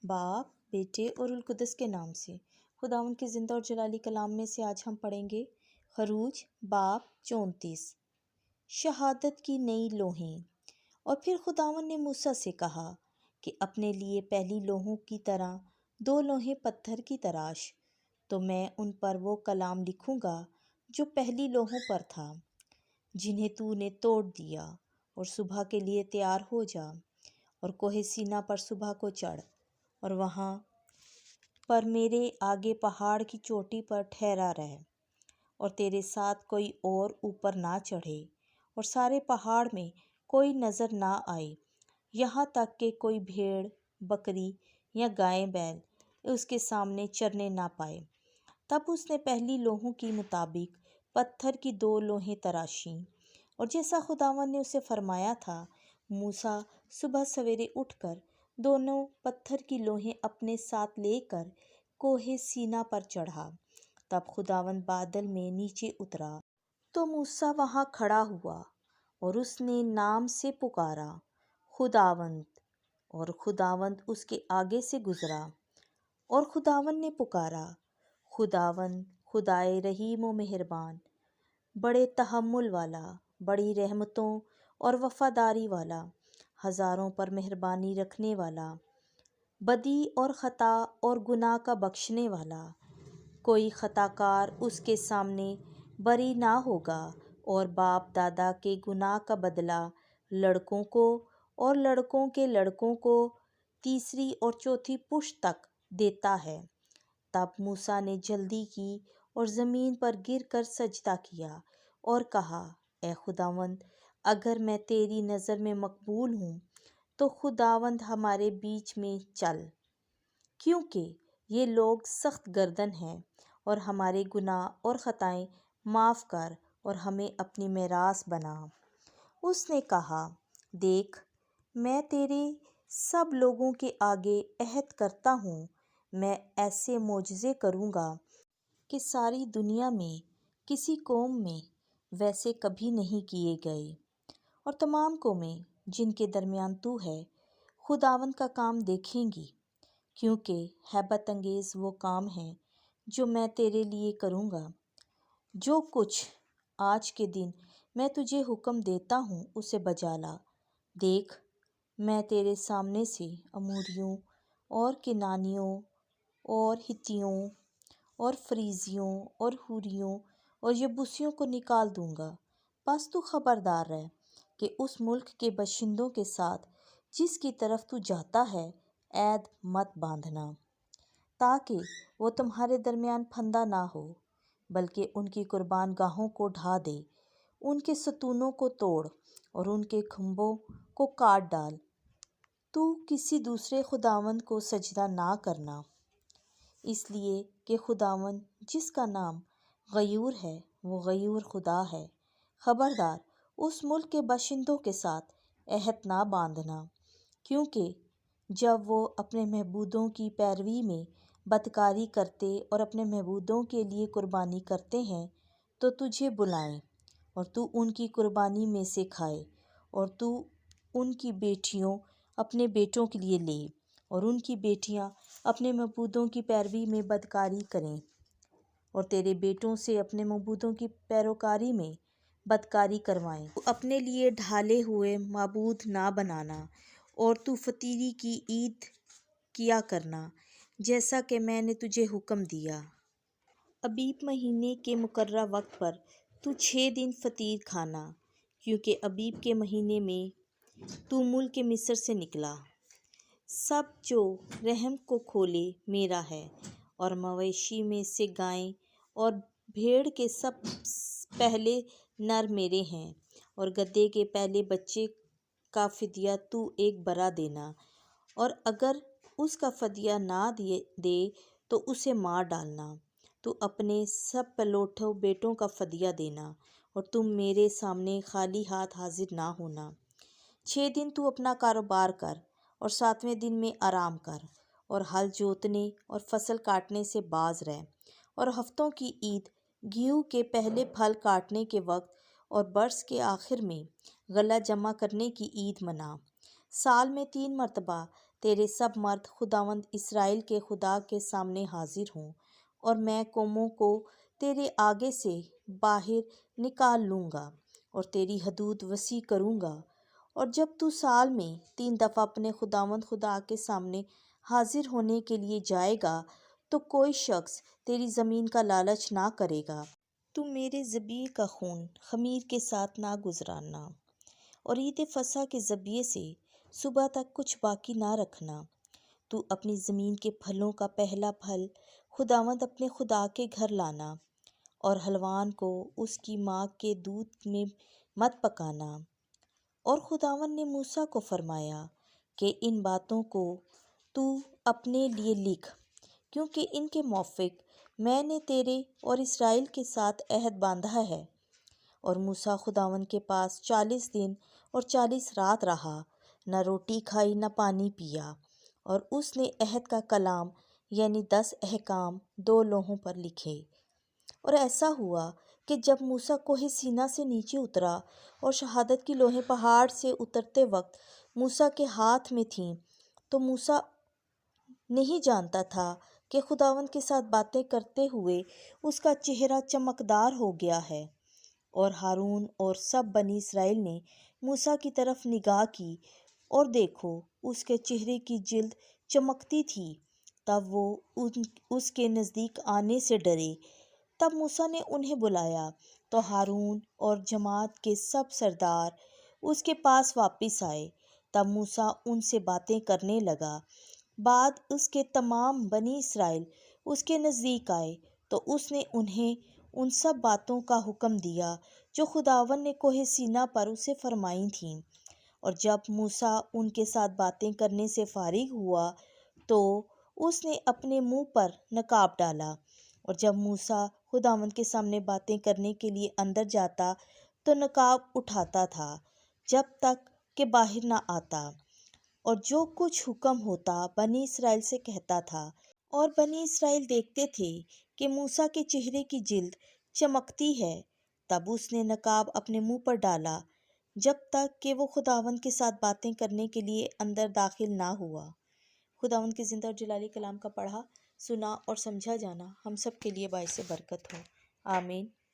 باپ، بیٹے اور القدس کے نام سے۔ خداوند کے زندہ اور جلالی کلام میں سے آج ہم پڑھیں گے خروج باب 34۔ شہادت کی نئی لوحیں۔ اور پھر خداوند نے موسیٰ سے کہا کہ اپنے لیے پہلی لوحوں کی طرح 2 لوحیں پتھر کی تراش، تو میں ان پر وہ کلام لکھوں گا جو پہلی لوحوں پر تھا، جنہیں تو نے توڑ دیا، اور صبح کے لیے تیار ہو جا، اور کوہ سینا پر صبح کو چڑھ، اور وہاں پر میرے آگے پہاڑ کی چوٹی پر ٹھہرا رہ، اور تیرے ساتھ کوئی اور اوپر نہ چڑھے، اور سارے پہاڑ میں کوئی نظر نہ آئے، یہاں تک کہ کوئی بھیڑ، بکری یا گائے بیل اس کے سامنے چرنے نہ پائے۔ تب اس نے پہلی لوحوں کی مطابق پتھر کی 2 لوحیں تراشیں، اور جیسا خداوند نے اسے فرمایا تھا، موسیٰ صبح سویرے اٹھ کر دونوں پتھر کی لوحیں اپنے ساتھ لے کر کوہ سینا پر چڑھا۔ تب خداوند بادل میں نیچے اترا، تو موسیٰ وہاں کھڑا ہوا، اور اس نے نام سے پکارا، خداوند، اور خداوند اس کے آگے سے گزرا، اور خداوند نے پکارا، خداوند خدائے رحیم و مہربان، بڑے تحمل والا، بڑی رحمتوں اور وفاداری والا، ہزاروں پر مہربانی رکھنے والا، بدی اور خطا اور گناہ کا بخشنے والا، کوئی خطا کار اس کے سامنے بری نہ ہوگا، اور باپ دادا کے گناہ کا بدلہ لڑکوں کو اور لڑکوں کے لڑکوں کو تیسری اور چوتھی پشت تک دیتا ہے۔ تب موسیٰ نے جلدی کی اور زمین پر گر کر سجدہ کیا اور کہا، اے خداوند، اگر میں تیری نظر میں مقبول ہوں تو خداوند ہمارے بیچ میں چل، کیونکہ یہ لوگ سخت گردن ہیں، اور ہمارے گناہ اور خطائیں معاف کر اور ہمیں اپنی میراث بنا۔ اس نے کہا، دیکھ، میں تیرے سب لوگوں کے آگے عہد کرتا ہوں، میں ایسے معجزے کروں گا کہ ساری دنیا میں کسی قوم میں ویسے کبھی نہیں کیے گئے، اور تمام قومیں جن کے درمیان تو ہے خداوند کا کام دیکھیں گی، کیونکہ ہیبت انگیز وہ کام ہیں جو میں تیرے لیے کروں گا۔ جو کچھ آج کے دن میں تجھے حکم دیتا ہوں اسے بجا لا۔ دیکھ، میں تیرے سامنے سے اموریوں اور کنانیوں اور ہتیوں اور فریزیوں اور حوریوں اور یبوسیوں کو نکال دوں گا۔ بس تو خبردار رہ کہ اس ملک کے باشندوں کے ساتھ جس کی طرف تو جاتا ہے عہد مت باندھنا، تاکہ وہ تمہارے درمیان پھندہ نہ ہو، بلکہ ان کی قربان گاہوں کو ڈھا دے، ان کے ستونوں کو توڑ اور ان کے کھمبوں کو کاٹ ڈال۔ تو کسی دوسرے خداوند کو سجدہ نہ کرنا، اس لیے کہ خداوند جس کا نام غیور ہے وہ غیور خدا ہے۔ خبردار، اس ملک کے باشندوں کے ساتھ عہد نہ باندھنا، کیونکہ جب وہ اپنے معبودوں کی پیروی میں بدکاری کرتے اور اپنے معبودوں کے لیے قربانی کرتے ہیں تو تجھے بلائیں، اور تو ان کی قربانی میں سے کھائے، اور تو ان کی بیٹیوں اپنے بیٹوں کے لیے لے، اور ان کی بیٹیاں اپنے معبودوں کی پیروی میں بدکاری کریں، اور تیرے بیٹوں سے اپنے معبودوں کی پیروکاری میں بدکاری کروائیں۔ تو اپنے لیے ڈھالے ہوئے معبود نہ بنانا، اور تو فطیری کی عید کیا کرنا، جیسا کہ میں نے تجھے حکم دیا۔ ابیب مہینے کے مقررہ وقت پر تو 6 دن فطیر کھانا، کیونکہ ابیب کے مہینے میں تو ملک مصر سے نکلا۔ سب جو رحم کو کھولے میرا ہے، اور مویشی میں سے گائیں اور بھیڑ کے سب پہلے نر میرے ہیں، اور گدھے کے پہلے بچے کا فدیہ تو ایک برا دینا، اور اگر اس کا فدیہ نہ دے تو اسے مار ڈالنا۔ تو اپنے سب پلوٹھوں بیٹوں کا فدیہ دینا، اور تم میرے سامنے خالی ہاتھ حاضر نہ ہونا۔ 6 دن تو اپنا کاروبار کر، اور 7ویں دن میں آرام کر، اور ہل جوتنے اور فصل کاٹنے سے باز رہ، اور ہفتوں کی عید، گیہوں کے پہلے پھل کاٹنے کے وقت اور برس کے آخر میں غلہ جمع کرنے کی عید منا۔ سال میں 3 مرتبہ تیرے سب مرد خداوند اسرائیل کے خدا کے سامنے حاضر ہوں، اور میں قوموں کو تیرے آگے سے باہر نکال لوں گا اور تیری حدود وسیع کروں گا۔ اور جب تو سال میں 3 دفعہ اپنے خداوند خدا کے سامنے حاضر ہونے کے لیے جائے گا تو کوئی شخص تیری زمین کا لالچ نہ کرے گا۔ تو میرے ذبیحے کا خون خمیر کے ساتھ نہ گزارنا، اور عید فصح کے ذبیحے سے صبح تک کچھ باقی نہ رکھنا۔ تو اپنی زمین کے پھلوں کا پہلا پھل خداوند اپنے خدا کے گھر لانا، اور حلوان کو اس کی ماں کے دودھ میں مت پکانا۔ اور خداوند نے موسیٰ کو فرمایا کہ ان باتوں کو تو اپنے لیے لکھ، کیونکہ ان کے موافق میں نے تیرے اور اسرائیل کے ساتھ عہد باندھا ہے۔ اور موسیٰ خداوند کے پاس 40 دن اور 40 رات رہا، نہ روٹی کھائی نہ پانی پیا، اور اس نے عہد کا کلام یعنی 10 احکام 2 لوحوں پر لکھے۔ اور ایسا ہوا کہ جب موسیٰ کوہ سینا سے نیچے اترا اور شہادت کی لوحیں پہاڑ سے اترتے وقت موسیٰ کے ہاتھ میں تھیں، تو موسیٰ نہیں جانتا تھا کہ خداوند کے ساتھ باتیں کرتے ہوئے اس کا چہرہ چمکدار ہو گیا ہے۔ اور ہارون اور سب بنی اسرائیل نے موسیٰ کی طرف نگاہ کی، اور دیکھو اس کے چہرے کی جلد چمکتی تھی، تب وہ اس کے نزدیک آنے سے ڈرے۔ تب موسیٰ نے انہیں بلایا، تو ہارون اور جماعت کے سب سردار اس کے پاس واپس آئے۔ تب موسیٰ ان سے باتیں کرنے لگا۔ بعد اس کے تمام بنی اسرائیل اس کے نزدیک آئے، تو اس نے انہیں ان سب باتوں کا حکم دیا جو خداوند نے کوہ سینا پر اسے فرمائی تھیں۔ اور جب موسیٰ ان کے ساتھ باتیں کرنے سے فارغ ہوا تو اس نے اپنے منہ پر نقاب ڈالا۔ اور جب موسیٰ خداوند کے سامنے باتیں کرنے کے لیے اندر جاتا تو نقاب اٹھاتا تھا جب تک کہ باہر نہ آتا، اور جو کچھ حکم ہوتا بنی اسرائیل سے کہتا تھا۔ اور بنی اسرائیل دیکھتے تھے کہ موسیٰ کے چہرے کی جلد چمکتی ہے، تب اس نے نقاب اپنے منہ پر ڈالا جب تک کہ وہ خداوند کے ساتھ باتیں کرنے کے لیے اندر داخل نہ ہوا۔ خداوند کے زندہ اور جلالی کلام کا پڑھا، سنا اور سمجھا جانا ہم سب کے لیے باعث برکت ہو، آمین۔